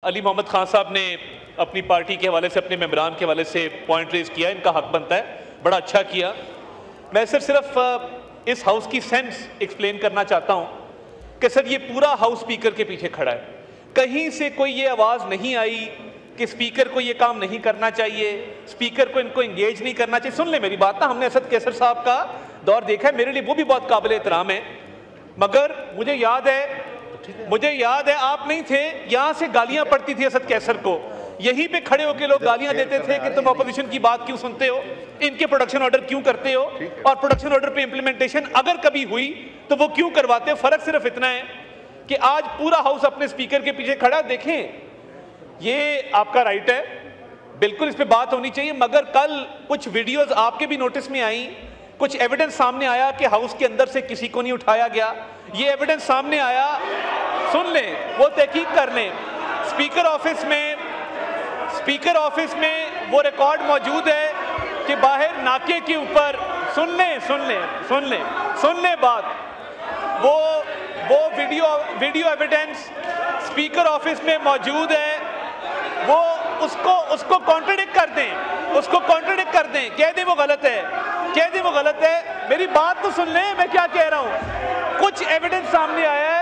अली मोहम्मद खान साहब ने अपनी पार्टी के हवाले से, अपने मेंबरान के हवाले से पॉइंट रेज किया, इनका हक बनता है, बड़ा अच्छा किया। मैं सिर्फ इस हाउस की सेंस एक्सप्लेन करना चाहता हूं कि सर ये पूरा हाउस स्पीकर के पीछे खड़ा है। कहीं से कोई ये आवाज़ नहीं आई कि स्पीकर को ये काम नहीं करना चाहिए, स्पीकर को इनको एंगेज नहीं करना चाहिए। सुन ले मेरी बात ना, हमने असद कैसर साहब का दौर देखा है, मेरे लिए वो भी बहुत काबिल एहतराम है, मगर मुझे याद है आप नहीं थे, यहाँ से गालियां पड़ती थी असद कैसर को, यहीं पे खड़े होकर लोग गालियां देते थे कि तुम अपोजिशन की बात क्यों सुनते हो, इनके प्रोडक्शन ऑर्डर क्यों करते हो, और प्रोडक्शन ऑर्डर पे इंप्लीमेंटेशन अगर कभी हुई तो वो क्यों करवाते हो। फर्क सिर्फ इतना है कि आज पूरा हाउस अपने स्पीकर के पीछे खड़ा। देखें, ये आपका राइट है, बिल्कुल इस पे बात होनी चाहिए, मगर कल कुछ वीडियोस आपके भी नोटिस में आई, कुछ एविडेंस सामने आया कि हाउस के अंदर से किसी को नहीं उठाया गया। ये एविडेंस सामने आया, सुन लें, वो तहकीक कर लें। स्पीकर ऑफिस में वो रिकॉर्ड मौजूद है कि बाहर नाके के ऊपर, सुन लें बात, वो वीडियो एविडेंस स्पीकर ऑफिस में मौजूद है, वो उसको कॉन्ट्रडिक्ट कर दें, कह दें वो गलत है। मेरी बात तो सुन लें, मैं क्या कह रहा हूं। कुछ एविडेंस सामने आया है